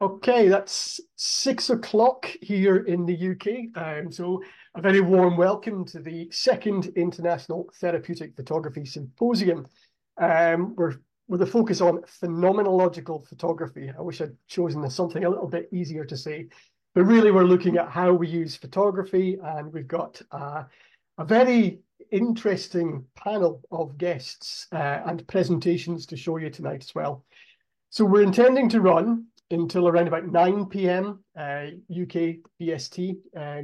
Okay, that's 6 o'clock here in the UK. So a very warm welcome to the second International Therapeutic Photography Symposium. We're with a focus on phenomenological photography. I wish I'd chosen something a little bit easier to say, but really we're looking at how we use photography, and we've got a very interesting panel of guests and presentations to show you tonight as well. So we're intending to run until around about 9 p.m. UK BST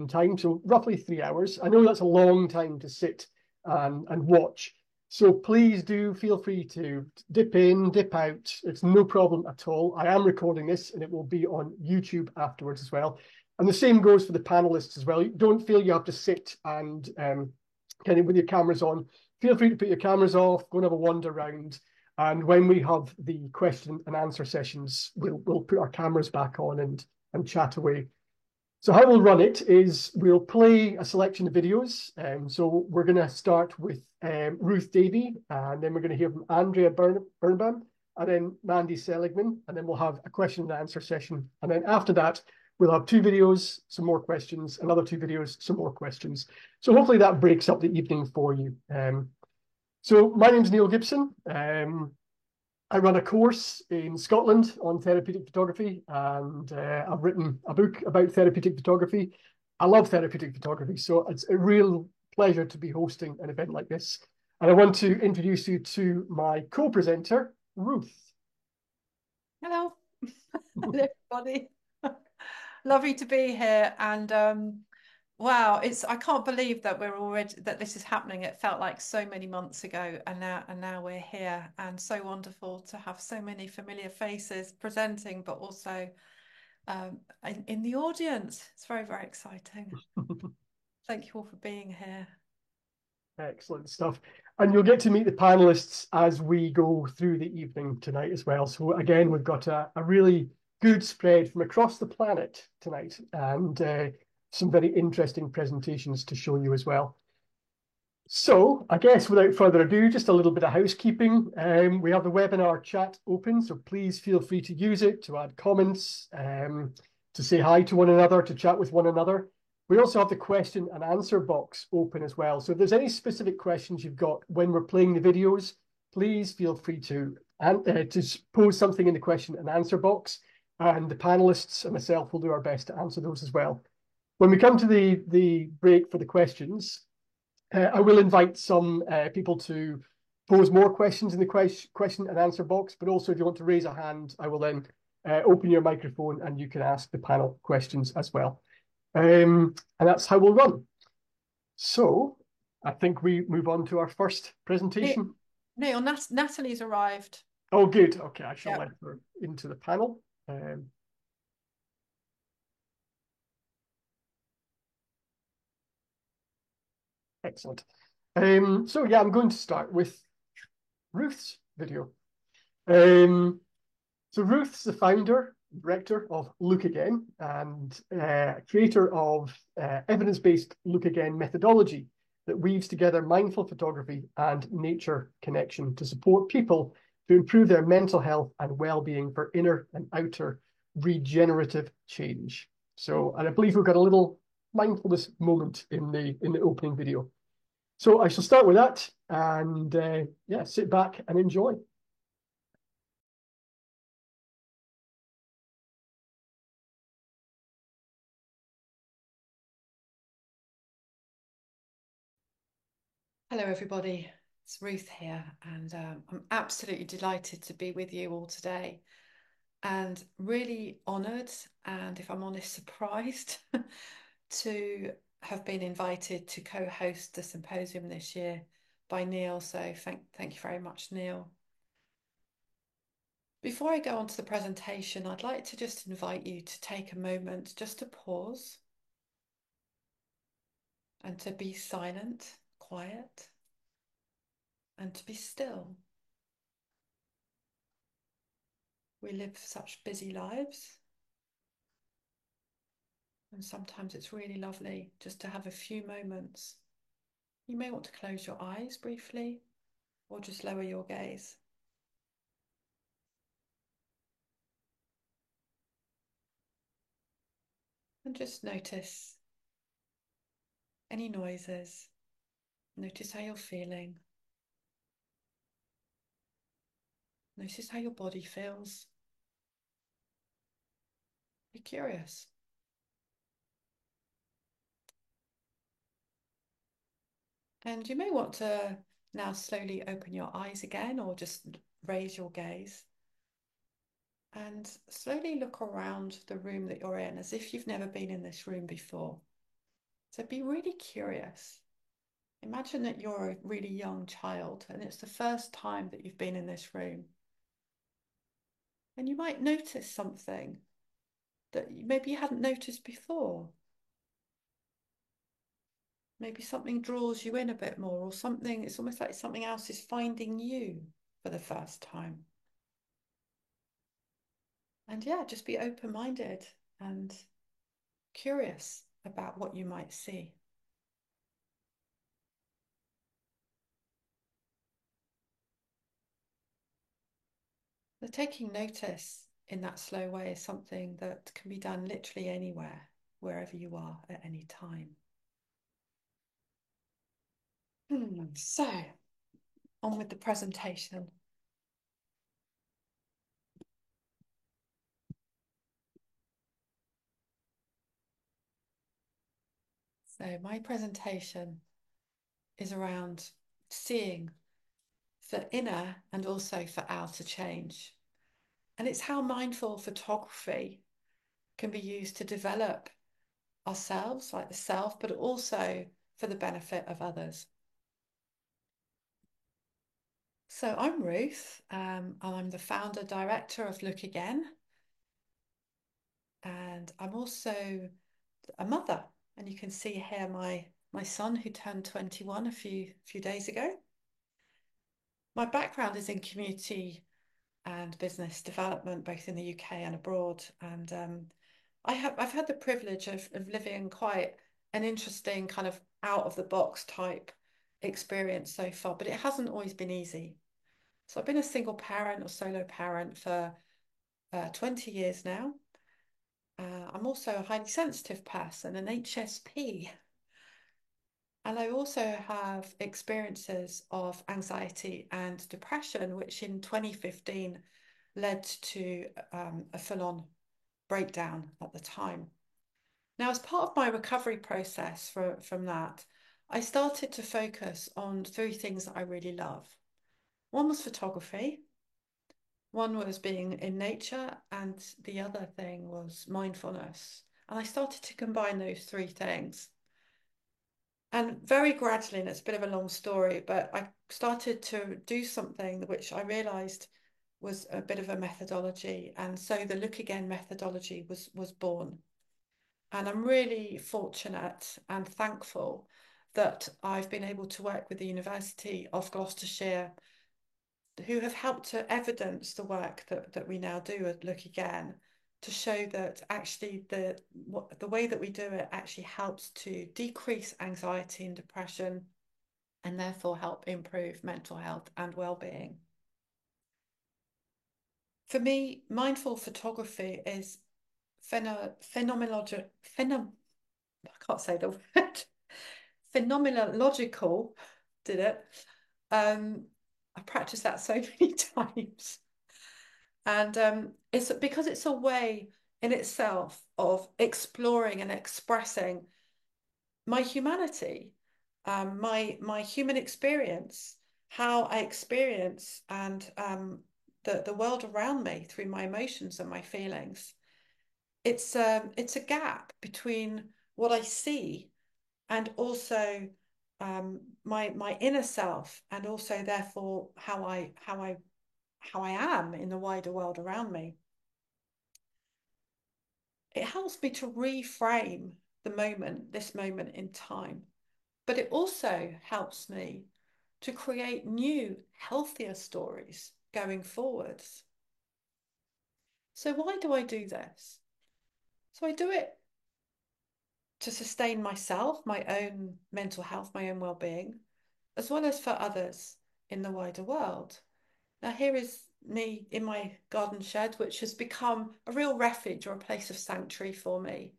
time, so roughly 3 hours. I know that's a long time to sit and watch. So please do feel free to dip in, dip out. It's no problem at all. I am recording this and it will be on YouTube afterwards as well. And the same goes for the panelists as well. Don't feel you have to sit and kind of with your cameras on. Feel free to put your cameras off, go and have a wander around. And when we have the question and answer sessions, we'll put our cameras back on and chat away. So how we'll run it is we'll play a selection of videos. So we're going to start with Ruth Davey, and then we're going to hear from Andrea Birnbaum, and then Mandy Seligman, and then we'll have a question and answer session. And then after that, we'll have two videos, some more questions, another two videos, some more questions. So hopefully that breaks up the evening for you. So my name's Neil Gibson. I run a course in Scotland on therapeutic photography, and I've written a book about therapeutic photography. I love therapeutic photography, so it's a real pleasure to be hosting an event like this. And I want to introduce you to my co-presenter, Ruth. Hello, hello everybody. Lovely to be here, and wow, I can't believe that this is happening. It felt like so many months ago, and now we're here, and so wonderful to have so many familiar faces presenting, but also in the audience. It's very, very exciting. Thank you all for being here. Excellent stuff. And you'll get to meet the panelists as we go through the evening tonight as well. So again, we've got a really good spread from across the planet tonight, and some very interesting presentations to show you as well. So I guess without further ado, just a little bit of housekeeping. We have the webinar chat open, so please feel free to use it to add comments, to say hi to one another, to chat with one another. We also have the question and answer box open as well. So if there's any specific questions you've got when we're playing the videos, please feel free to pose something in the question and answer box, and the panelists and myself will do our best to answer those as well. When we come to the break for the questions, I will invite some people to pose more questions in the question and answer box, but also if you want to raise a hand, I will then open your microphone and you can ask the panel questions as well. And that's how we'll run. So I think we move on to our first presentation. Neil, Natalie's arrived. Oh, good. Okay, I shall Yeah. let her into the panel. Excellent. So yeah, I'm going to start with Ruth's video. So Ruth's the founder, director of Look Again, and creator of evidence-based Look Again methodology that weaves together mindful photography and nature connection to support people to improve their mental health and well-being for inner and outer regenerative change. So, and I believe we've got a little mindfulness moment in the opening video. So I shall start with that, and yeah, sit back and enjoy. Hello, everybody. It's Ruth here, and I'm absolutely delighted to be with you all today, and really honoured, and if I'm honest, surprised to have been invited to co-host the symposium this year by Neil. So thank you very much, Neil. Before I go on to the presentation, I'd like to just invite you to take a moment just to pause and to be silent, quiet, and to be still. We live such busy lives, and sometimes it's really lovely just to have a few moments. You may want to close your eyes briefly or just lower your gaze. And just notice any noises. Notice how you're feeling. Notice how your body feels. Be curious. And you may want to now slowly open your eyes again or just raise your gaze and slowly look around the room that you're in as if you've never been in this room before. So be really curious. Imagine that you're a really young child and it's the first time that you've been in this room. And you might notice something that maybe you hadn't noticed before. Maybe something draws you in a bit more, or something, it's almost like something else is finding you for the first time. And yeah, just be open-minded and curious about what you might see. The taking notice in that slow way is something that can be done literally anywhere, wherever you are at any time. So, on with the presentation. So, my presentation is around seeing for inner and also for outer change. And it's how mindful photography can be used to develop ourselves, like the self, but also for the benefit of others. So I'm Ruth, and I'm the founder director of Look Again, and I'm also a mother. And you can see here my son who turned 21 a few days ago. My background is in community and business development, both in the UK and abroad. And I've had the privilege of living quite an interesting kind of out of the box type experience so far, but it hasn't always been easy. So I've been a single parent or solo parent for 20 years now. I'm also a highly sensitive person, an HSP, and I also have experiences of anxiety and depression, which in 2015 led to a full-on breakdown at the time. Now, as part of my recovery process from that, I started to focus on three things that I really love. One was photography, one was being in nature, and the other thing was mindfulness. And I started to combine those three things. And very gradually, and it's a bit of a long story, but I started to do something which I realized was a bit of a methodology. And so the Look Again methodology was born. And I'm really fortunate and thankful that I've been able to work with the University of Gloucestershire, who have helped to evidence the work that we now do at Look Again, to show that actually the way that we do it actually helps to decrease anxiety and depression and therefore help improve mental health and well-being. For me, mindful photography is phenomenological, I can't say the word, phenomenological, did it? I practiced that so many times. And it's because it's a way in itself of exploring and expressing my humanity, my human experience, how I experience and the world around me through my emotions and my feelings. It's a gap between what I see and also my inner self, and also therefore how I am in the wider world around me. It helps me to reframe this moment in time, but it also helps me to create new, healthier stories going forwards. So why do I do this? So I do it to sustain myself, my own mental health, my own well-being, as well as for others in the wider world. Now, here is me in my garden shed, which has become a real refuge or a place of sanctuary for me.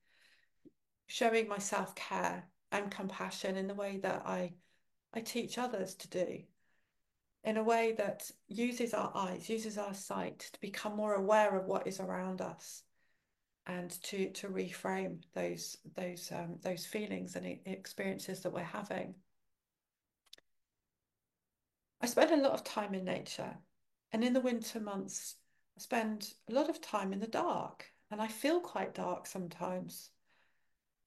showing my self-care and compassion in the way that I teach others to do, in a way that uses our eyes, uses our sight to become more aware of what is around us and to reframe those feelings and experiences that we're having. I spend a lot of time in nature, and in the winter months, I spend a lot of time in the dark, and I feel quite dark sometimes.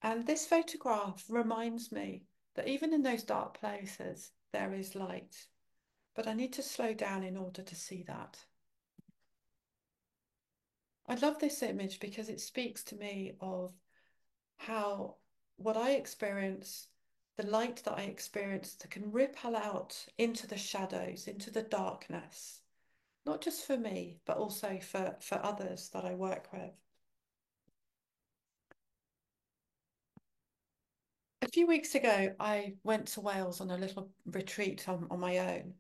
And this photograph reminds me that even in those dark places, there is light. But I need to slow down in order to see that. I love this image because it speaks to me of how what I experience, the light that I experience, that can ripple out into the shadows, into the darkness, not just for me, but also for others that I work with. A few weeks ago, I went to Wales on a little retreat on my own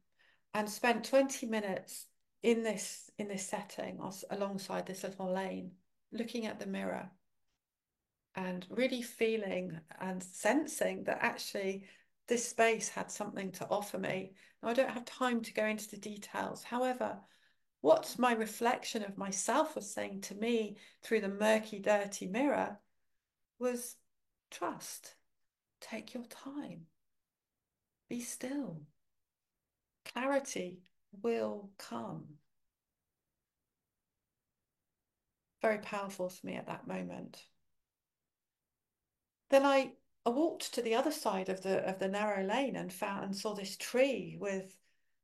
and spent 20 minutes in this setting alongside this little lane, looking at the mirror and really feeling and sensing that actually this space had something to offer me. Now, I don't have time to go into the details. However, what my reflection of myself was saying to me through the murky, dirty mirror was trust, take your time, be still. Clarity will come. Very powerful for me at that moment. Then I walked to the other side of the narrow lane and found and saw this tree with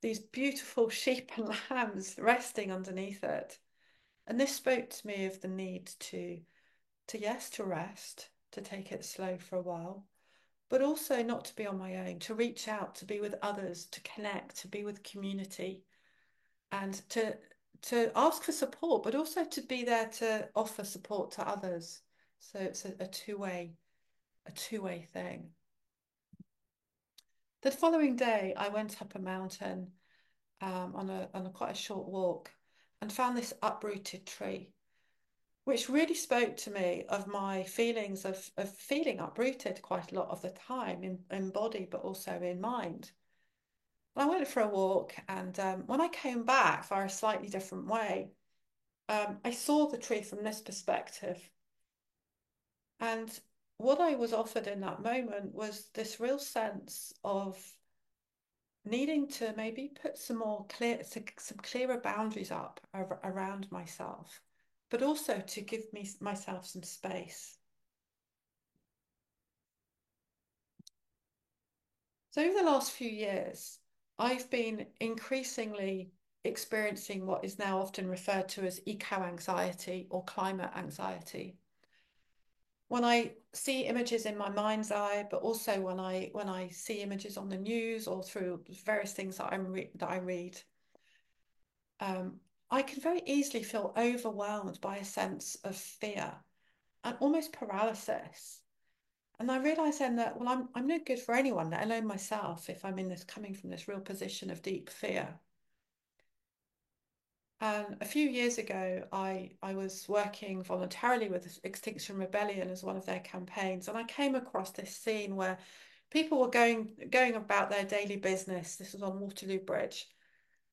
these beautiful sheep and lambs resting underneath it. And this spoke to me of the need to yes, to rest, to take it slow for a while, but also not to be on my own, to reach out, to be with others, to connect, to be with community, and to ask for support, but also to be there to offer support to others. So it's a two-way thing. The following day, I went up a mountain on a quite a short walk and found this uprooted tree, which really spoke to me of my feelings of feeling uprooted quite a lot of the time in body, but also in mind. I went for a walk, and when I came back via a slightly different way, I saw the tree from this perspective. And what I was offered in that moment was this real sense of needing to maybe put some clearer boundaries up around myself, but also to give myself some space. So over the last few years, I've been increasingly experiencing what is now often referred to as eco-anxiety or climate anxiety. When I see images in my mind's eye, but also when I see images on the news or through various things that I read, I can very easily feel overwhelmed by a sense of fear and almost paralysis. And I realize then that, well, I'm no good for anyone, let alone myself, if I'm in this coming from this real position of deep fear. And a few years ago, I was working voluntarily with Extinction Rebellion as one of their campaigns, and I came across this scene where people were going about their daily business. This was on Waterloo Bridge,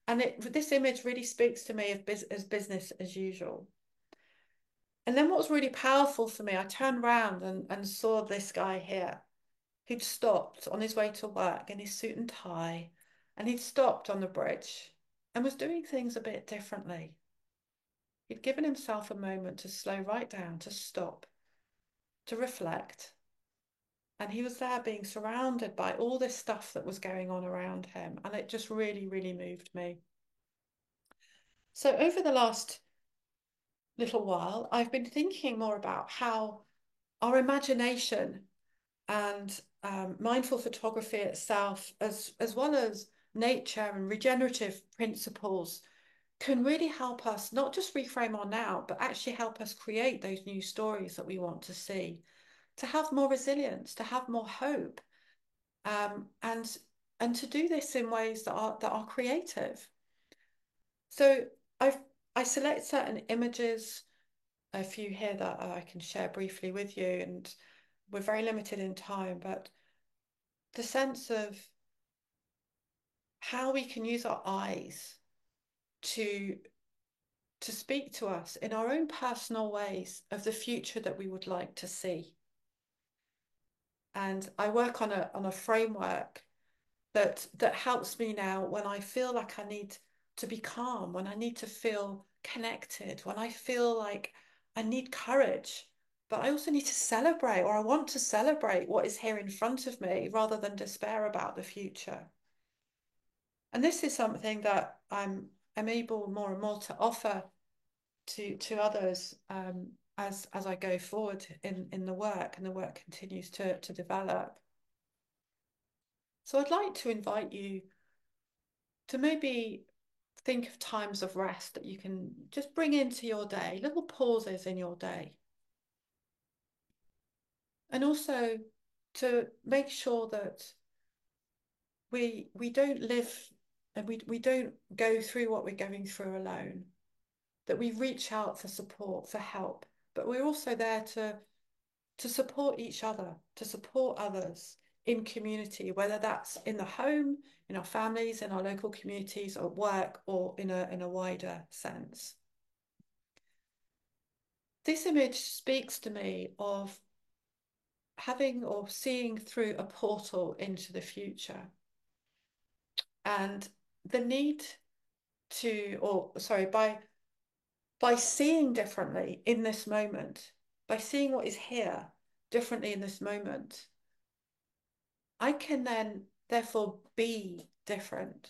and this image really speaks to me as business as usual. And then what was really powerful for me, I turned around and saw this guy here who'd stopped on his way to work in his suit and tie, and he'd stopped on the bridge and was doing things a bit differently. He'd given himself a moment to slow right down, to stop, to reflect. And he was there being surrounded by all this stuff that was going on around him. And it just really, really moved me. So over the last little while, I've been thinking more about how our imagination and mindful photography itself, as well as nature and regenerative principles, can really help us not just reframe our now, but actually help us create those new stories that we want to see, to have more resilience, to have more hope, um, and and to do this in ways that are creative. So I've I select certain images, a few here that I can share briefly with you, and we're very limited in time, but the sense of how we can use our eyes to speak to us in our own personal ways of the future that we would like to see. And I work on a framework that helps me now when I feel like I need to be calm, when I need to feel connected, when I feel like I need courage, but I also need to celebrate, or I want to celebrate what is here in front of me rather than despair about the future. And this is something that I'm able more and more to offer to others, as I go forward in the work, and the work continues to develop. So I'd like to invite you to maybe think of times of rest that you can just bring into your day, little pauses in your day. And also to make sure that we don't live and we don't go through what we're going through alone, that we reach out for support, for help, but we're also there to support each other, to support others in community, whether that's in the home, in our families, in our local communities, or at work, or in a wider sense. This image speaks to me of having or seeing through a portal into the future, and the need to, or sorry, by seeing differently in this moment, by seeing what is here differently in this moment, I can then therefore be different.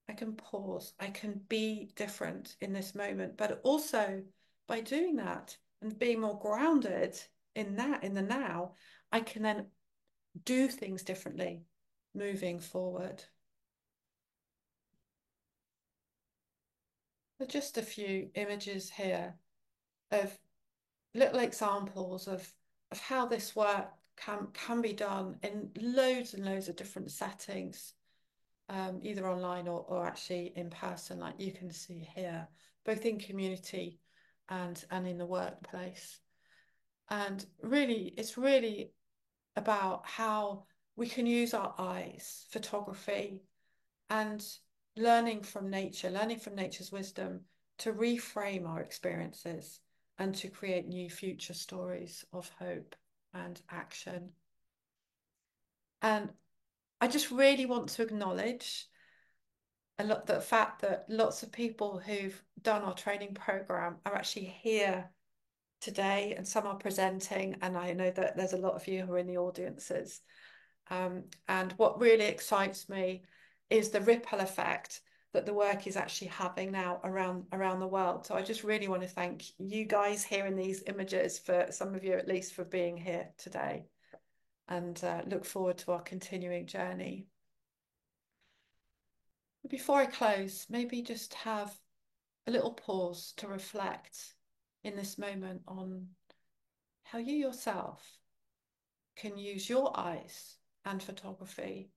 I can pause, I can be different in this moment, but also by doing that and being more grounded in that, in the now, I can then do things differently moving forward. Just a few images here of little examples of how this work can be done in loads and loads of different settings, either online or actually in person, like you can see here, both in community and in the workplace. And really, it's really about how we can use our eyes, photography, and learning from nature, learning from nature's wisdom to reframe our experiences and to create new future stories of hope and action. And I just really want to acknowledge the fact that lots of people who've done our training program are actually here today, and some are presenting, and I know that there's a lot of you who are in the audiences. And what really excites me is the ripple effect that the work is actually having now around the world. So I just really want to thank you guys here in these images, for some of you at least, for being here today, and look forward to our continuing journey. Before I close, maybe just have a little pause to reflect in this moment on how you yourself can use your eyes and photography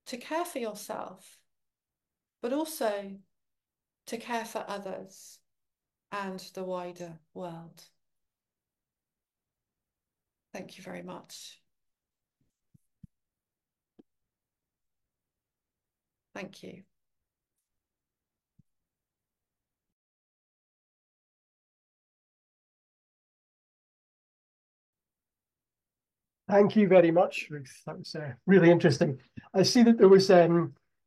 to care for yourself, but also to care for others and the wider world. Thank you very much. Thank you. Thank you very much, Ruth. That was really interesting. I see that there was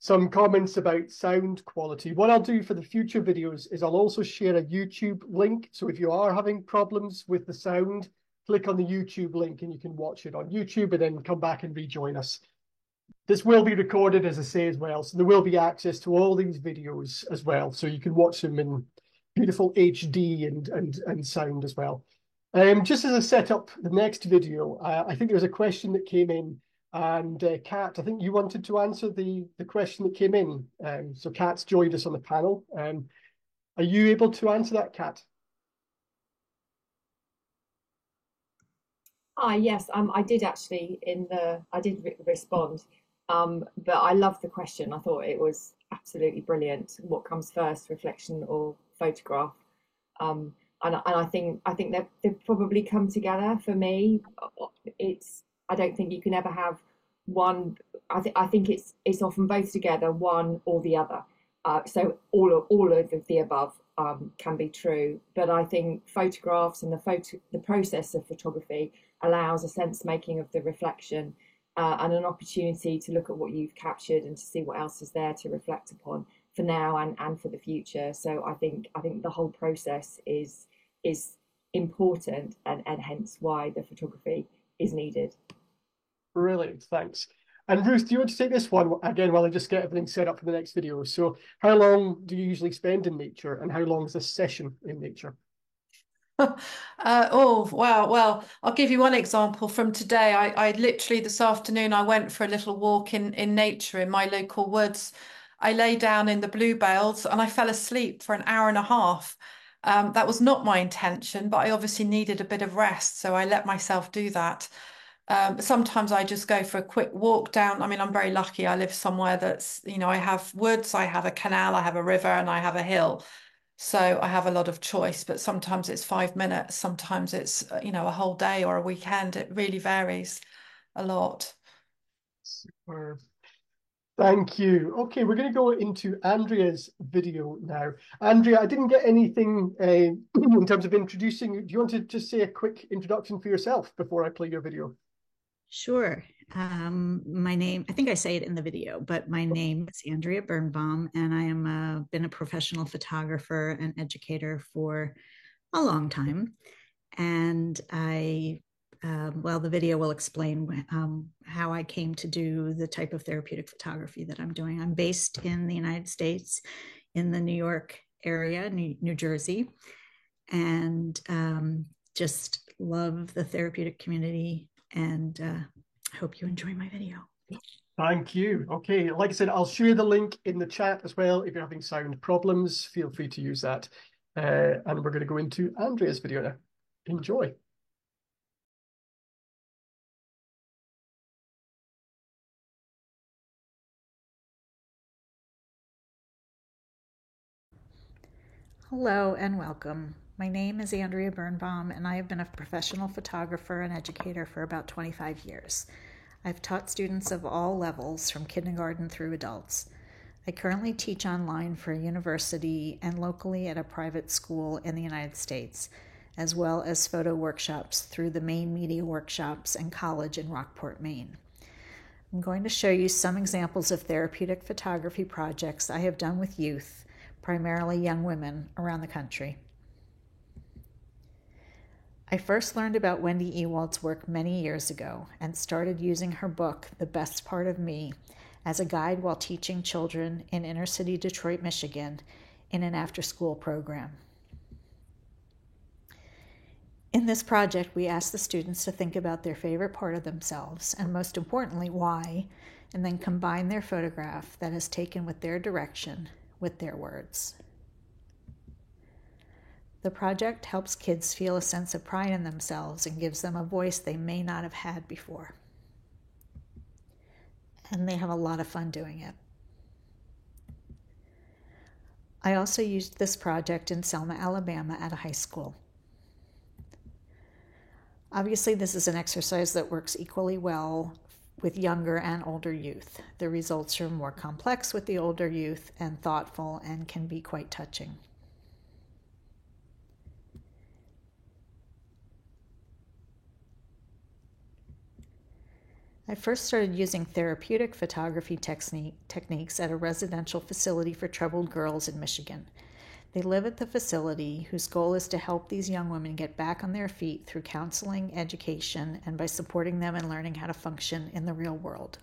some comments about sound quality. What I'll do for the future videos is I'll also share a YouTube link. So if you are having problems with the sound, click on the YouTube link and you can watch it on YouTube and then come back and rejoin us. This will be recorded, as I say, as well. So there will be access to all these videos as well. So you can watch them in beautiful HD and sound as well. Just as a setup, the next video, I think there was a question that came in, and Kat, I think you wanted to answer the question that came in. So Kat's joined us on the panel. Are you able to answer that, Kat? Yes, I did actually respond, but I love the question. I thought it was absolutely brilliant. What comes first, reflection or photograph? and I think they've probably come together for me. I don't think you can ever have one. I think it's often both together, one or the other. So all of the above can be true, but I think photographs and the process of photography allows a sense making of the reflection, and an opportunity to look at what you've captured and to see what else is there to reflect upon for now and for the future. So I think the whole process is important, and hence why the photography is needed. Brilliant, thanks. And Ruth, do you want to take this one again while I just get everything set up for the next video? So how long do you usually spend in nature, and how long is a session in nature? Oh, wow. Well, I'll give you one example from today. I literally this afternoon, I went for a little walk in nature in my local woods. I lay down in the bluebells and I fell asleep for an hour and a half. That was not my intention, but I obviously needed a bit of rest, so I let myself do that. Sometimes I just go for a quick walk down. I mean, I'm very lucky. I live somewhere that's, I have woods, I have a canal, I have a river, and I have a hill. So I have a lot of choice, but sometimes it's 5 minutes, sometimes it's, a whole day or a weekend. It really varies a lot. Superb. Thank you. Okay, we're going to go into Andrea's video now. Andrea, I didn't get anything in terms of introducing you. Do you want to just say a quick introduction for yourself before I play your video? Sure. My name, I think I say it in the video, but my name is Andrea Birnbaum, and I am been a professional photographer and educator for a long time. And the video will explain how I came to do the type of therapeutic photography that I'm doing. I'm based in the United States, in the New York area, New Jersey, and just love the therapeutic community, and hope you enjoy my video. Thank you. Okay, like I said, I'll share the link in the chat as well. If you're having sound problems, feel free to use that. And we're going to go into Andrea's video now. Enjoy. Hello and welcome. My name is Andrea Birnbaum, and I have been a professional photographer and educator for about 25 years. I've taught students of all levels, from kindergarten through adults. I currently teach online for a university and locally at a private school in the United States, as well as photo workshops through the Maine Media Workshops and college in Rockport, Maine. I'm going to show you some examples of therapeutic photography projects I have done with youth, primarily young women, around the country. I first learned about Wendy Ewald's work many years ago and started using her book, The Best Part of Me, as a guide while teaching children in inner city Detroit, Michigan, in an after-school program. In this project, we asked the students to think about their favorite part of themselves, and most importantly, why, and then combine their photograph that is taken with their direction with their words. The project helps kids feel a sense of pride in themselves and gives them a voice they may not have had before. And they have a lot of fun doing it. I also used this project in Selma, Alabama at a high school. Obviously, this is an exercise that works equally well with younger and older youth. The results are more complex with the older youth and thoughtful and can be quite touching. I first started using therapeutic photography techniques at a residential facility for troubled girls in Michigan. They live at the facility, whose goal is to help these young women get back on their feet through counseling, education, and by supporting them in learning how to function in the real world.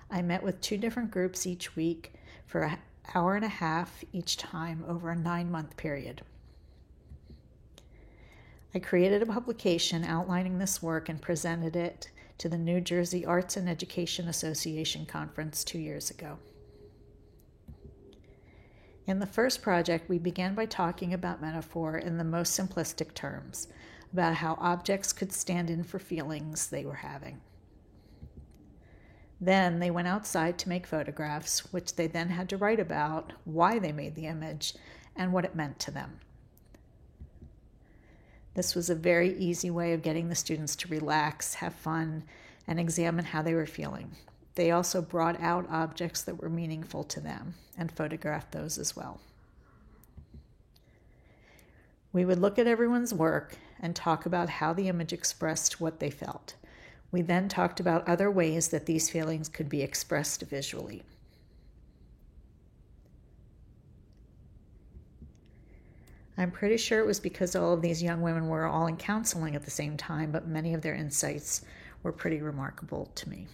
I met with 2 different groups each week for an hour and a half each time over a 9-month period. I created a publication outlining this work and presented it to the New Jersey Arts and Education Association conference 2 years ago. In the first project, we began by talking about metaphor in the most simplistic terms, about how objects could stand in for feelings they were having. Then they went outside to make photographs, which they then had to write about, why they made the image, and what it meant to them. This was a very easy way of getting the students to relax, have fun, and examine how they were feeling. They also brought out objects that were meaningful to them and photographed those as well. We would look at everyone's work and talk about how the image expressed what they felt. We then talked about other ways that these feelings could be expressed visually. I'm pretty sure it was because all of these young women were all in counseling at the same time, but many of their insights were pretty remarkable to me.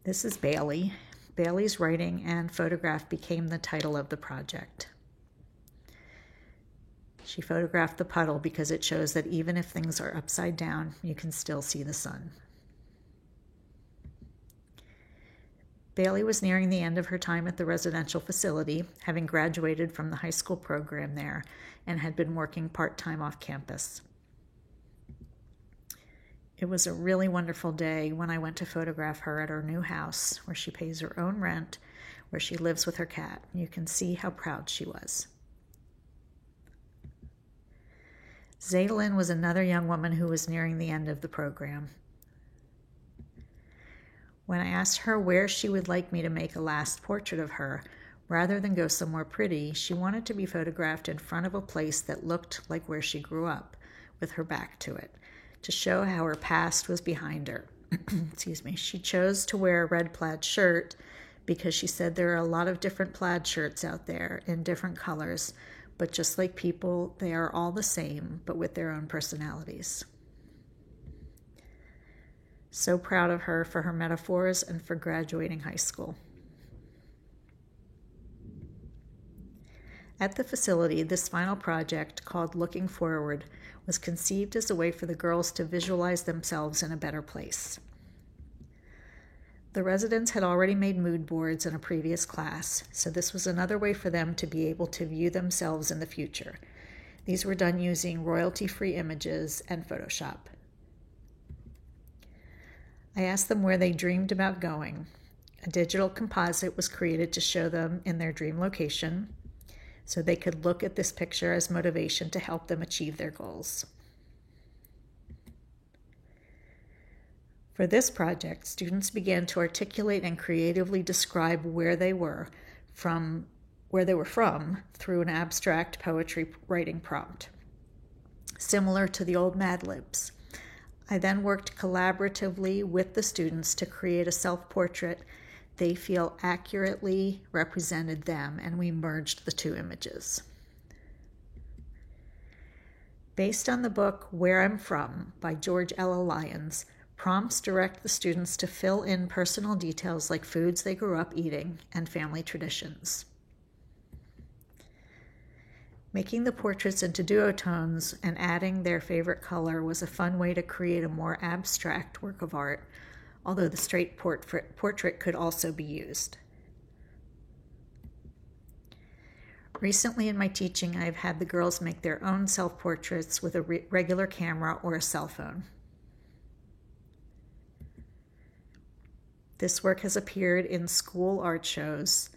This is Bailey. Bailey's writing and photograph became the title of the project. She photographed the puddle because it shows that even if things are upside down, you can still see the sun. Bailey was nearing the end of her time at the residential facility, having graduated from the high school program there and had been working part-time off campus. It was a really wonderful day when I went to photograph her at her new house, where she pays her own rent, where she lives with her cat. You can see how proud she was. Zaylin was another young woman who was nearing the end of the program. When I asked her where she would like me to make a last portrait of her, rather than go somewhere pretty, she wanted to be photographed in front of a place that looked like where she grew up, with her back to it, to show how her past was behind her. Excuse me. She chose to wear a red plaid shirt because she said there are a lot of different plaid shirts out there in different colors, but just like people, they are all the same, but with their own personalities. So proud of her for her metaphors and for graduating high school. At the facility, this final project, called Looking Forward, was conceived as a way for the girls to visualize themselves in a better place. The residents had already made mood boards in a previous class, so this was another way for them to be able to view themselves in the future. These were done using royalty-free images and Photoshop. I asked them where they dreamed about going. A digital composite was created to show them in their dream location, so they could look at this picture as motivation to help them achieve their goals. For this project, students began to articulate and creatively describe where they were from through an abstract poetry writing prompt, similar to the old Mad Libs. I then worked collaboratively with the students to create a self-portrait they feel accurately represented them, and we merged the two images. Based on the book Where I'm From by George Ella Lyons, prompts direct the students to fill in personal details like foods they grew up eating and family traditions. Making the portraits into duotones and adding their favorite color was a fun way to create a more abstract work of art, although the straight portrait could also be used. Recently in my teaching, I've had the girls make their own self-portraits with a regular camera or a cell phone. This work has appeared in school art shows,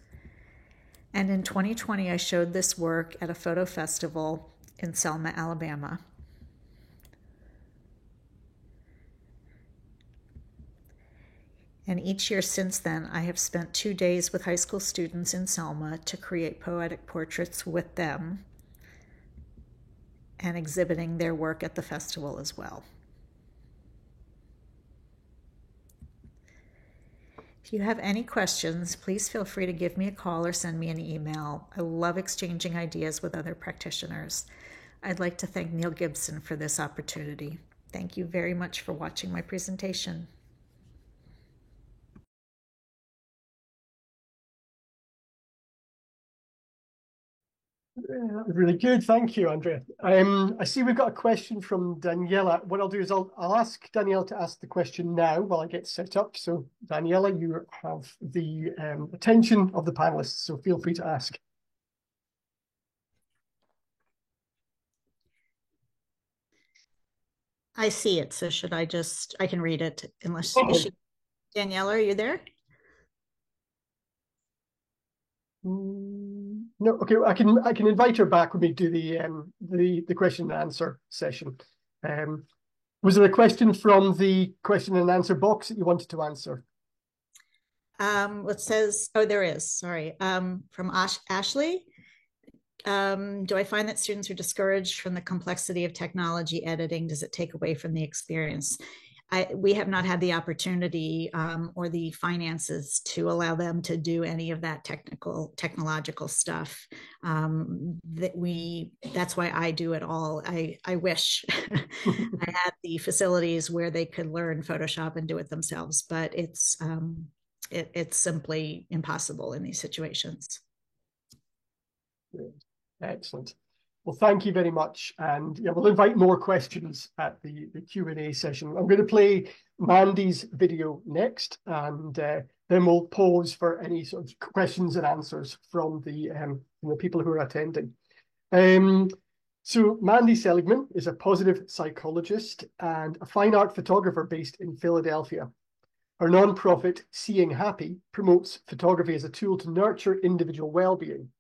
and in 2020 I showed this work at a photo festival in Selma, Alabama. And each year since then, I have spent 2 days with high school students in Selma to create poetic portraits with them and exhibiting their work at the festival as well. If you have any questions, please feel free to give me a call or send me an email. I love exchanging ideas with other practitioners. I'd like to thank Neil Gibson for this opportunity. Thank you very much for watching my presentation. That was really good. Thank you, Andrea. I see we've got a question from Daniela. What I'll do is I'll ask Daniela to ask the question now while I get set up. So Daniela, you have the attention of the panelists, so feel free to ask. I see it, so should I can read it unless, Daniela, are you there? No, okay. I can invite her back when we do the question and answer session. Was there a question from the question and answer box that you wanted to answer? It says, oh, there is. Sorry, from Ashley. Do I find that students are discouraged from the complexity of technology editing? Does it take away from the experience? We have not had the opportunity or the finances to allow them to do any of that technological stuff. That's why I do it all. I wish I had the facilities where they could learn Photoshop and do it themselves, but it's simply impossible in these situations. Excellent. Well, thank you very much. And yeah, we'll invite more questions at the Q&A session. I'm going to play Mandy's video next, and then we'll pause for any sort of questions and answers from the people who are attending. So Mandy Seligman is a positive psychologist and a fine art photographer based in Philadelphia. Her nonprofit, Seeing Happy, promotes photography as a tool to nurture individual well-being.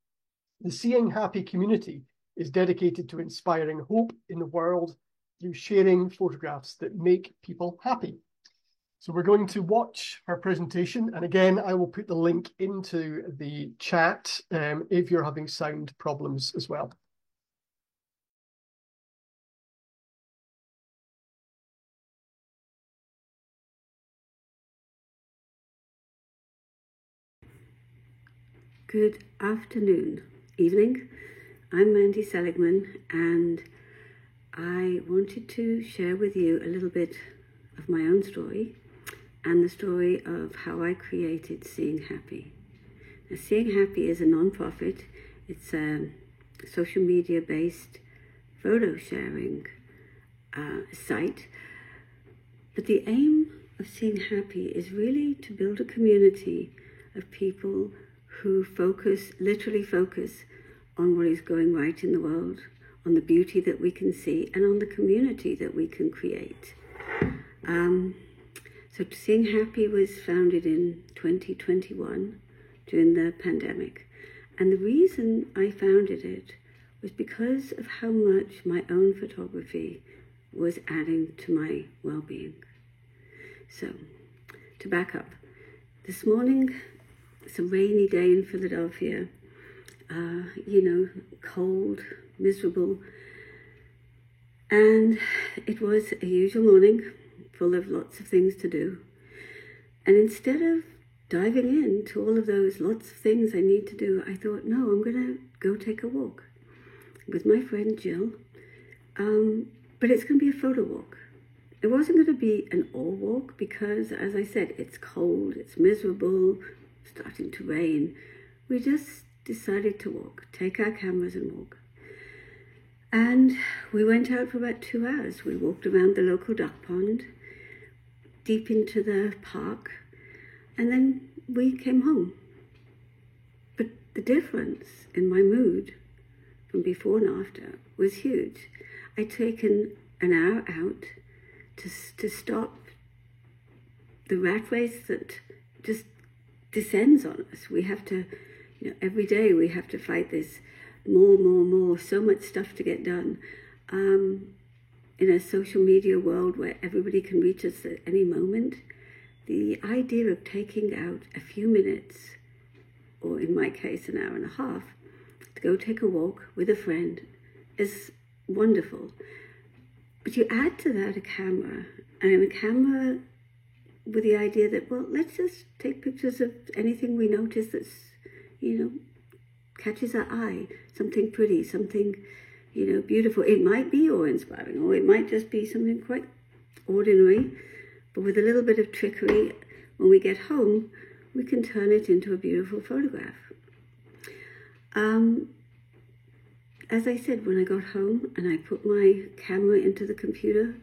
The Seeing Happy community is dedicated to inspiring hope in the world through sharing photographs that make people happy. So we're going to watch her presentation. And again, I will put the link into the chat if you're having sound problems as well. Good afternoon, evening. I'm Mandy Seligman, and I wanted to share with you a little bit of my own story and the story of how I created Seeing Happy. Now, Seeing Happy is a non-profit. It's a social media-based photo sharing site. But the aim of Seeing Happy is really to build a community of people who literally focus on what is going right in the world, on the beauty that we can see, and on the community that we can create. So Seeing Happy was founded in 2021 during the pandemic. And the reason I founded it was because of how much my own photography was adding to my well-being. So, to back up, this morning, it's a rainy day in Philadelphia, cold, miserable. And it was a usual morning, full of lots of things to do. And instead of diving into all of those lots of things I need to do, I thought, no, I'm going to go take a walk with my friend Jill. But it's going to be a photo walk. It wasn't going to be an all walk because, as I said, it's cold, it's miserable, starting to rain. We just decided to walk, take our cameras and walk. And we went out for about 2 hours. We walked around the local duck pond, deep into the park, and then we came home. But the difference in my mood from before and after was huge. I'd taken an hour out to stop the rat race that just descends on us. We have to, every day we have to fight this more, so much stuff to get done. In a social media world where everybody can reach us at any moment, the idea of taking out a few minutes, or in my case, an hour and a half, to go take a walk with a friend is wonderful. But you add to that a camera, and a camera with the idea that, well, let's just take pictures of anything we notice that's, catches our eye, something pretty, something, beautiful. It might be awe-inspiring, or it might just be something quite ordinary, but with a little bit of trickery, when we get home, we can turn it into a beautiful photograph. As I said, when I got home and I put my camera into the computer,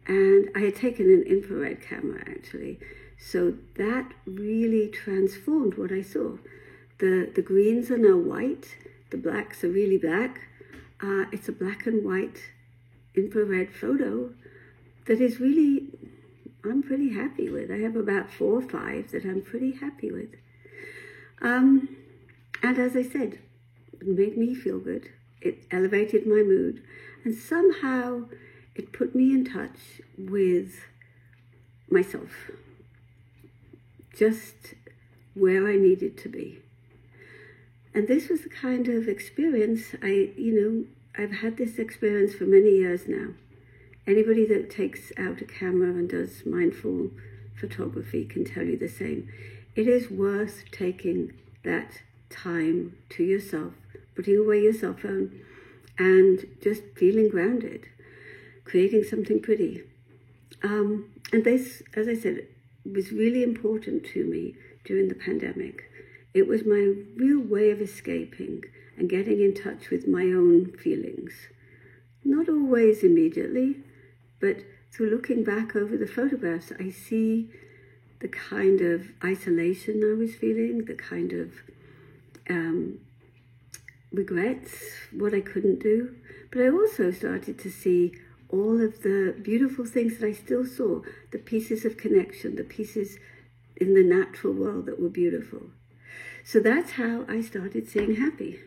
and I had taken an infrared camera actually, so that really transformed what I saw. The greens are now white, the blacks are really black. It's a black and white infrared photo that is really, I'm pretty happy with. I have about 4 or 5 that I'm pretty happy with. And as I said, it made me feel good. It elevated my mood. And somehow it put me in touch with myself, just where I needed to be. And this was the kind of experience I've had this experience for many years now. Anybody that takes out a camera and does mindful photography can tell you the same. It is worth taking that time to yourself, putting away your cell phone and just feeling grounded, creating something pretty. And this, as I said, was really important to me during the pandemic. It was my real way of escaping and getting in touch with my own feelings. Not always immediately, but through looking back over the photographs, I see the kind of isolation I was feeling, the kind of regrets, what I couldn't do. But I also started to see all of the beautiful things that I still saw, the pieces of connection, the pieces in the natural world that were beautiful. So that's how I started seeing happy.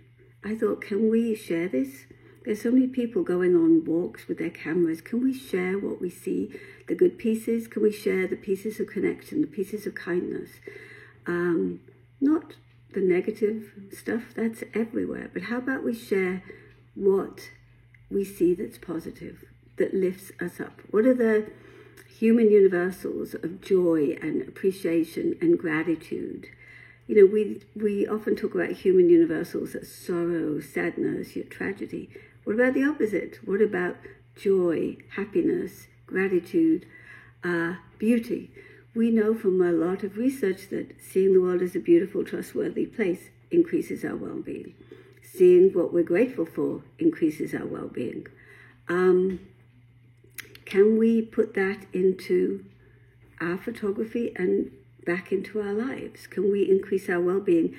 I thought, can we share this? There's so many people going on walks with their cameras. Can we share what we see, the good pieces? Can we share the pieces of connection, the pieces of kindness? Not the negative stuff, that's everywhere. But how about we share what we see that's positive, that lifts us up? What are the human universals of joy and appreciation and gratitude? You know, we often talk about human universals as sorrow, sadness, tragedy. What about the opposite? What about joy, happiness, gratitude, beauty? We know from a lot of research that seeing the world as a beautiful, trustworthy place increases our well-being. Seeing what we're grateful for increases our well-being. Can we put that into our photography and back into our lives? Can we increase our well-being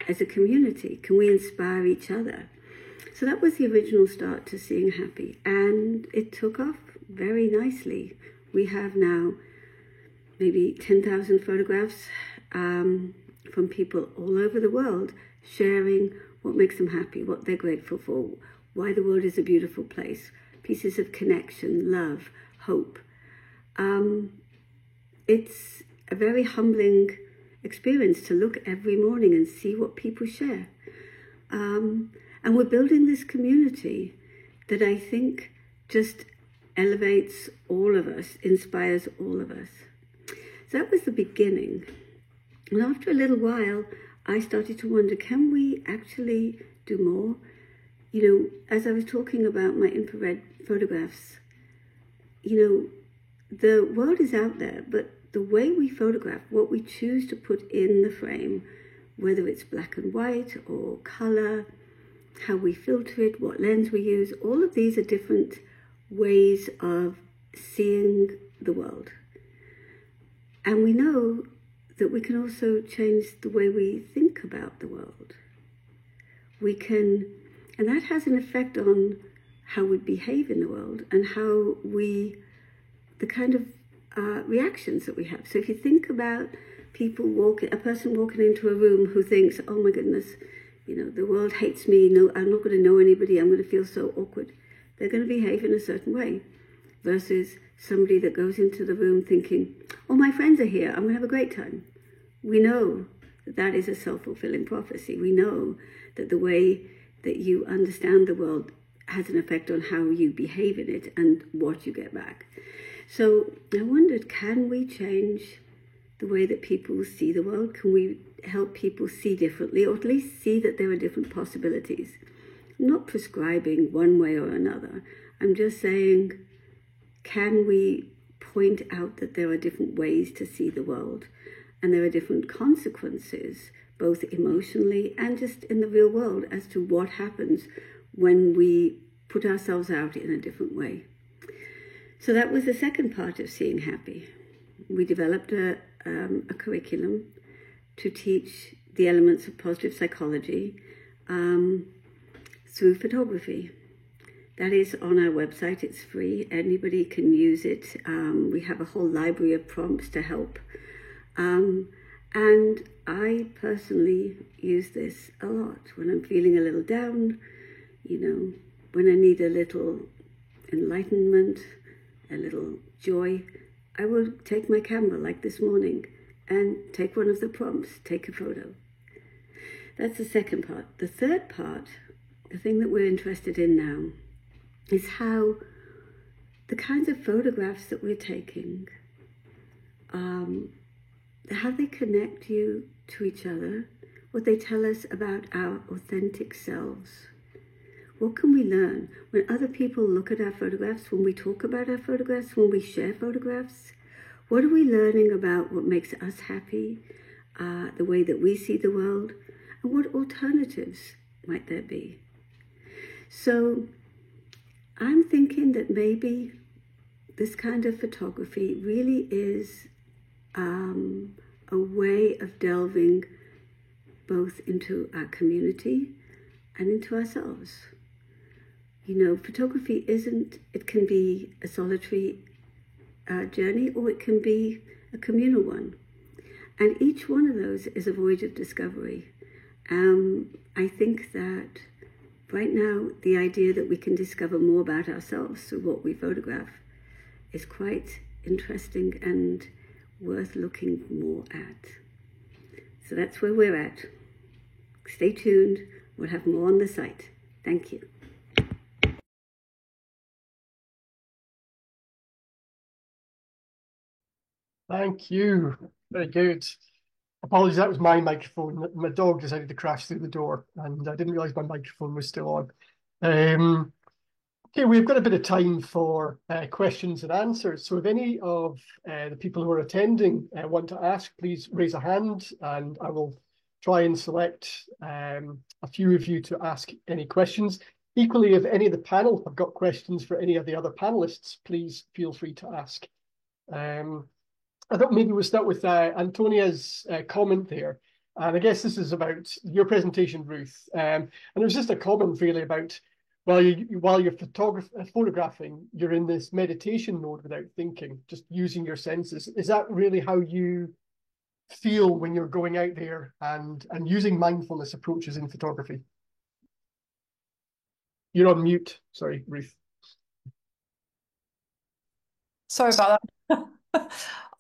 as a community? Can we inspire each other? So that was the original start to Seeing Happy, and it took off very nicely. We have now maybe 10,000 photographs from people all over the world sharing what makes them happy, what they're grateful for, why the world is a beautiful place, pieces of connection, love, hope. It's a very humbling experience to look every morning and see what people share. And we're building this community that I think just elevates all of us, inspires all of us. So that was the beginning. And after a little while, I started to wonder, can we actually do more? You know, as I was talking about my infrared photographs, you know, the world is out there, but the way we photograph, what we choose to put in the frame, whether it's black and white or color, how we filter it, what lens we use, all of these are different ways of seeing the world. And we know that we can also change the way we think about the world. We can, and that has an effect on how we behave in the world and how we, the kind of reactions that we have. So if you think about a person walking into a room who thinks, oh my goodness, you know, the world hates me, no, I'm not going to know anybody, I'm going to feel so awkward. They're going to behave in a certain way versus somebody that goes into the room thinking, oh, my friends are here, I'm going to have a great time. We know that that is a self-fulfilling prophecy. We know that the way that you understand the world has an effect on how you behave in it and what you get back. So I wondered, can we change the way that people see the world? Can we help people see differently, or at least see that there are different possibilities? I'm not prescribing one way or another. I'm just saying, can we point out that there are different ways to see the world, and there are different consequences, both emotionally and just in the real world, as to what happens when we put ourselves out in a different way. So that was the second part of Seeing Happy. We developed a curriculum to teach the elements of positive psychology through photography. That is on our website. It's free. Anybody can use it. We have a whole library of prompts to help. And I personally use this a lot when I'm feeling a little down, when I need a little enlightenment, a little joy. I will take my camera like this morning and take one of the prompts, take a photo. That's the second part. The third part, the thing that we're interested in now, is how the kinds of photographs that we're taking, how they connect you to each other, what they tell us about our authentic selves. What can we learn when other people look at our photographs, when we talk about our photographs, when we share photographs? What are we learning about what makes us happy, the way that we see the world, and what alternatives might there be? So I'm thinking that maybe this kind of photography really is a way of delving both into our community and into ourselves. Photography it can be a solitary journey, or it can be a communal one. And each one of those is a voyage of discovery. I think that right now, the idea that we can discover more about ourselves through what we photograph is quite interesting and worth looking more at. So that's where we're at. Stay tuned. We'll have more on the site. Thank you. Thank you. Very good. Apologies, that was my microphone. My dog decided to crash through the door, and I didn't realize my microphone was still on. Okay, we've got a bit of time for questions and answers. So if any of the people who are attending want to ask, please raise a hand, and I will try and select a few of you to ask any questions. Equally, if any of the panel have got questions for any of the other panelists, please feel free to ask. I thought maybe we'll start with Antonia's comment there. And I guess this is about your presentation, Ruth. And it was just a comment really about, while you're photographing, you're in this meditation mode without thinking, just using your senses. Is that really how you feel when you're going out there and using mindfulness approaches in photography? You're on mute. Sorry, Ruth. Sorry about that.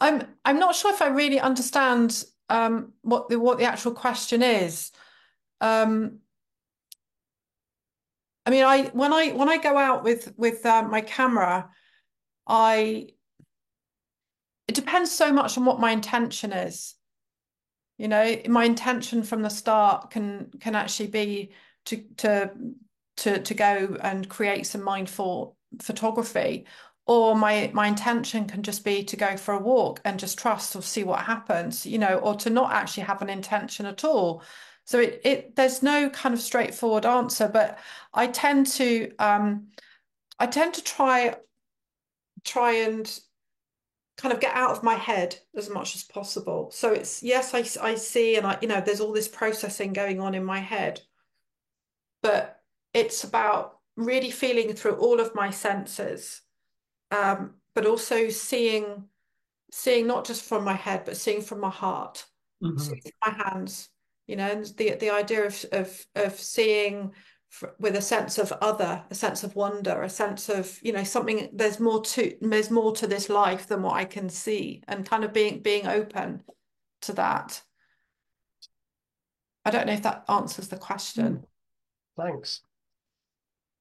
I'm not sure if I really understand what the actual question is. I mean, when I go out with my camera, it depends so much on what my intention is. My intention from the start can actually be to go and create some mindful photography, or my intention can just be to go for a walk and just trust or see what happens, or to not actually have an intention at all. So there's no kind of straightforward answer, but I tend to try and kind of get out of my head as much as possible. So it's, yes, I see, and there's all this processing going on in my head, but it's about really feeling through all of my senses, but also seeing not just from my head, but seeing from my heart, seeing from my hands, and the idea of seeing with a sense of other, a sense of wonder, a sense of, something, there's more to this life than what I can see, and kind of being open to that. I don't know if that answers the question. Thanks.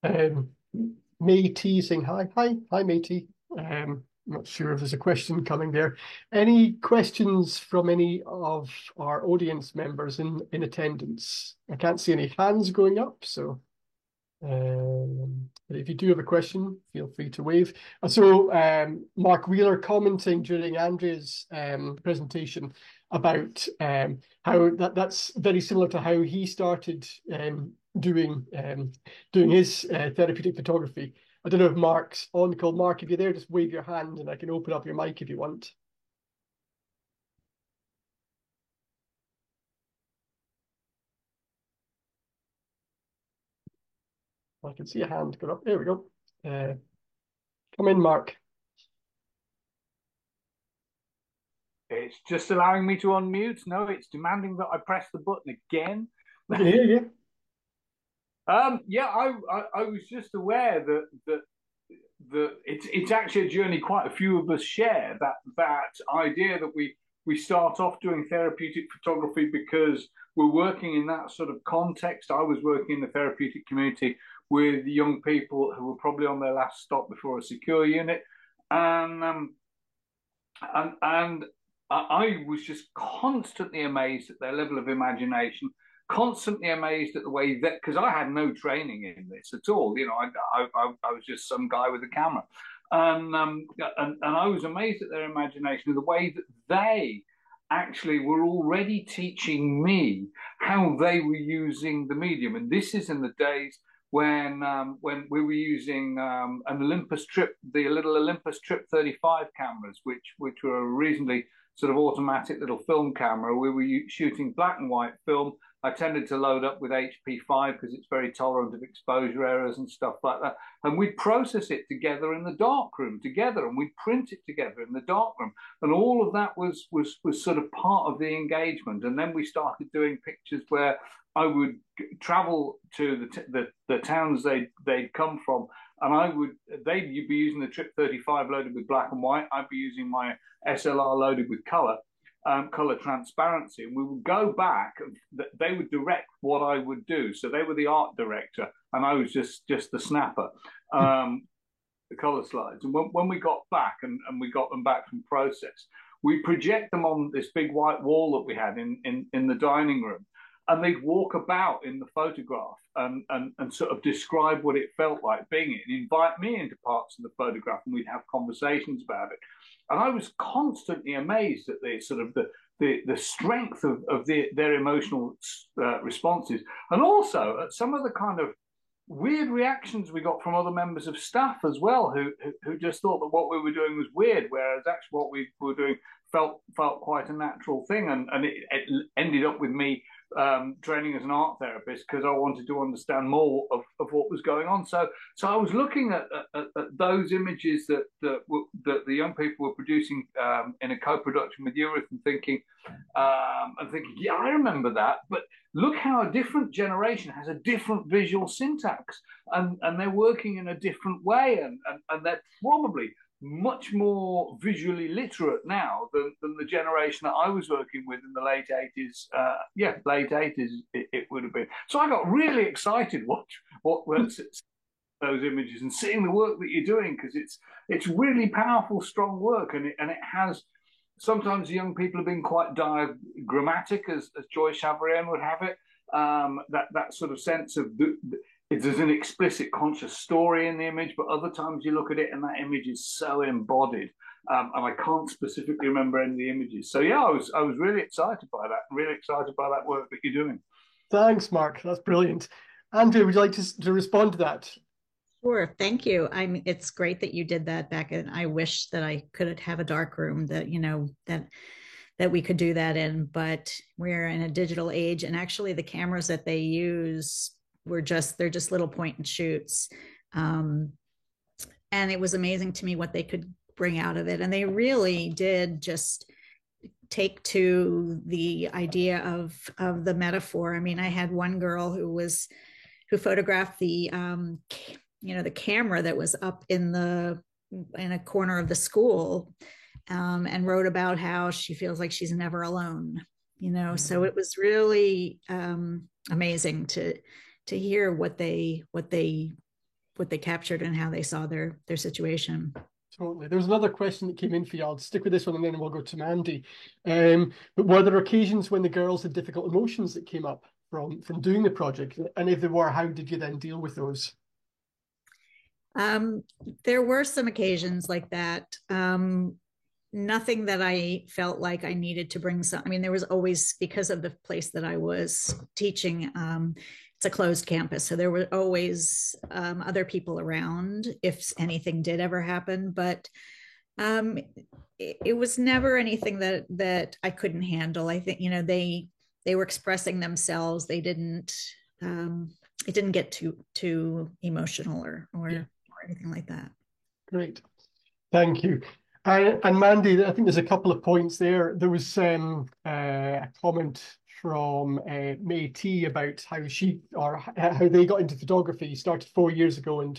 May T saying hi. Hi, May T. I'm not sure if there's a question coming there. Any questions from any of our audience members in attendance? I can't see any hands going up, so but if you do have a question, feel free to wave. So Mark Wheeler commenting during Andrea's presentation about how that's very similar to how he started doing his therapeutic photography. I don't know if Mark's on call. Mark, if you're there, just wave your hand and I can open up your mic if you want. I can see a hand go up. There we go. Come in, Mark. It's just allowing me to unmute. No, it's demanding that I press the button again. I can hear you. Yeah, I was just aware that it's actually a journey quite a few of us share. That idea that we start off doing therapeutic photography because we're working in that sort of context. I was working in the therapeutic community with young people who were probably on their last stop before a secure unit, and I was just constantly amazed at their level of imagination, constantly amazed at the way that, because I had no training in this at all. You know, I was just some guy with a camera, and I was amazed at their imagination, the way that they actually were already teaching me how they were using the medium. And this is in the days when we were using an Olympus Trip, the little Olympus Trip 35 cameras, which were a reasonably sort of automatic little film camera. We were shooting black and white film. I tended to load up with HP5 because it's very tolerant of exposure errors and stuff like that. And we'd process it together in the darkroom together, and we'd print it together in the darkroom. And all of that was sort of part of the engagement. And then we started doing pictures where I would travel to the towns they'd come from, and they'd be using the Trip 35 loaded with black and white. I'd be using my SLR loaded with color transparency, and we would go back. They would direct what I would do, so they were the art director, and I was just the snapper, the color slides. And when we got back and we got them back from process, we project them on this big white wall that we had in the dining room. And they'd walk about in the photograph and sort of describe what it felt like being it, and invite me into parts of the photograph, and we'd have conversations about it. And I was constantly amazed at the sort of the strength of their emotional responses, and also at some of the kind of weird reactions we got from other members of staff as well, who just thought that what we were doing was weird, whereas actually what we were doing felt quite a natural thing. And it ended up with me training as an art therapist because I wanted to understand more of what was going on. So I was looking at those images that the young people were producing in a co-production with Eurus, and thinking, yeah, I remember that, but look how a different generation has a different visual syntax, and they're working in a different way, and they're probably much more visually literate now than the generation that I was working with in the late 80s. Late 80s it would have been. So I got really excited what those images and seeing the work that you're doing, because it's really powerful, strong work, and it has. Sometimes young people have been quite diagrammatic, as Joy Chavrian would have it. That sort of sense of there's an explicit conscious story in the image, but other times you look at it and that image is so embodied, and I can't specifically remember any of the images. So yeah, I was really excited by that, really excited by that work that you're doing. Thanks, Mark. That's brilliant. Andrea, would you like to respond to that? Sure, thank you. It's great that you did that back, and I wish that I could have a dark room that that we could do that in, but we're in a digital age, and actually the cameras that they use they're just little point and shoots, and it was amazing to me what they could bring out of it. And they really did just take to the idea of the metaphor. I mean, I had one girl who photographed the the camera that was up in a corner of the school, and wrote about how she feels like she's never alone. So it was really amazing to hear what they captured and how they saw their situation. Totally. There's another question that came in for you. I'll stick with this one and then we'll go to Mandy. But were there occasions when the girls had difficult emotions that came up from doing the project? And if there were, how did you then deal with those? There were some occasions like that. Nothing that I felt like I needed to bring some. I mean, there was always, because of the place that I was teaching, it's a closed campus, so there were always other people around if anything did ever happen. But it was never anything that I couldn't handle. I think they were expressing themselves. They didn't. It didn't get too emotional or anything like that. Great, thank you. And Mandy, I think there's a couple of points there. There was a comment from May T about how how they got into photography, started 4 years ago, and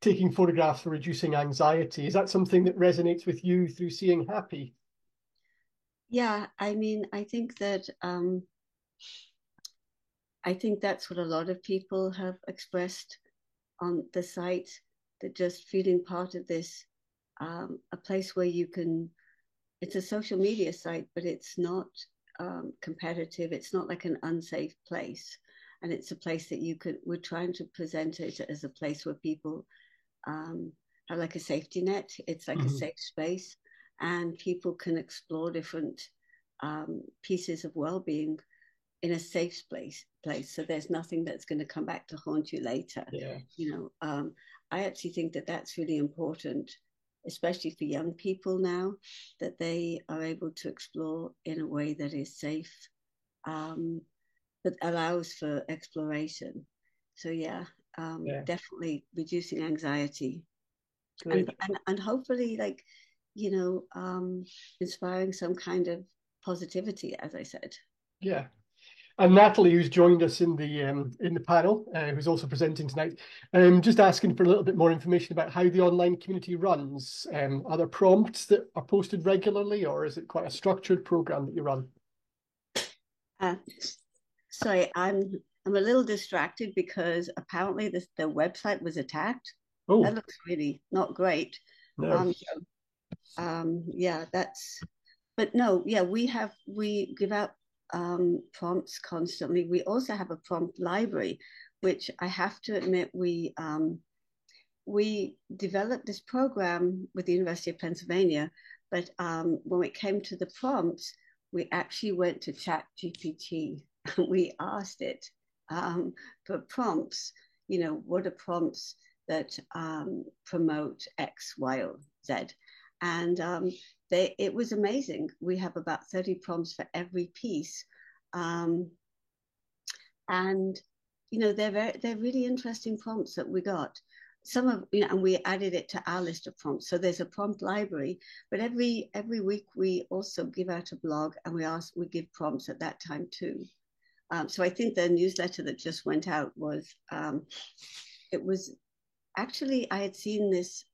taking photographs for reducing anxiety. Is that something that resonates with you through seeing Happy? Yeah, I mean, I think that's what a lot of people have expressed on the site, that just feeling part of this, a place where you can, it's a social media site, but it's not competitive. It's not like an unsafe place. And it's a place that we're trying to present it as a place where people have like a safety net. It's like a safe space, and people can explore different pieces of well-being in a safe place. So there's nothing that's going to come back to haunt you later. Yeah. I actually think that that's really important, especially for young people now, that they are able to explore in a way that is safe, but allows for exploration. So yeah, definitely reducing anxiety. And hopefully, like, inspiring some kind of positivity, as I said. Yeah. And Natalie, who's joined us in the panel, who's also presenting tonight, just asking for a little bit more information about how the online community runs. Are there prompts that are posted regularly, or is it quite a structured program that you run? Sorry, I'm a little distracted because apparently the website was attacked. Oh, that looks really not great. No. Yeah, but no, yeah, we give out prompts constantly. We also have a prompt library, which I have to admit we developed this program with the University of Pennsylvania, but when it came to the prompts, we actually went to ChatGPT and we asked it for prompts. What are prompts that promote X, Y, or Z? And it was amazing. We have about 30 prompts for every piece. And they're really interesting prompts that we got. Some of and we added it to our list of prompts. So there's a prompt library, but every week we also give out a blog, and we give prompts at that time too. So I think the newsletter that just went out was it was actually, I had seen this.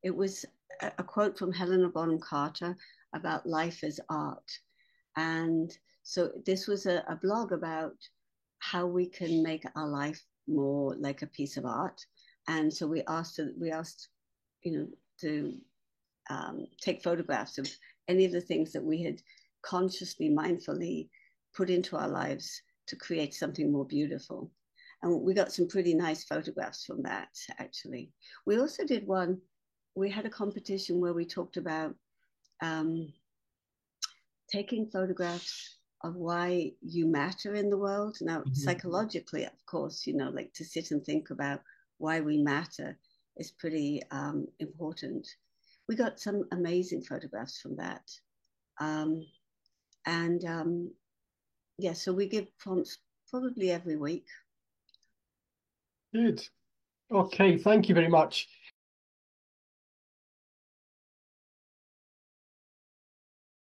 It was a quote from Helena Bonham Carter about life as art, and so this was a blog about how we can make our life more like a piece of art. And so we asked to take photographs of any of the things that we had consciously, mindfully put into our lives to create something more beautiful. And we got some pretty nice photographs from that, actually. We also did we had a competition where we talked about taking photographs of why you matter in the world. Now, psychologically, of course, like to sit and think about why we matter is pretty important. We got some amazing photographs from that. Yeah, so we give prompts probably every week. Good. Okay, thank you very much.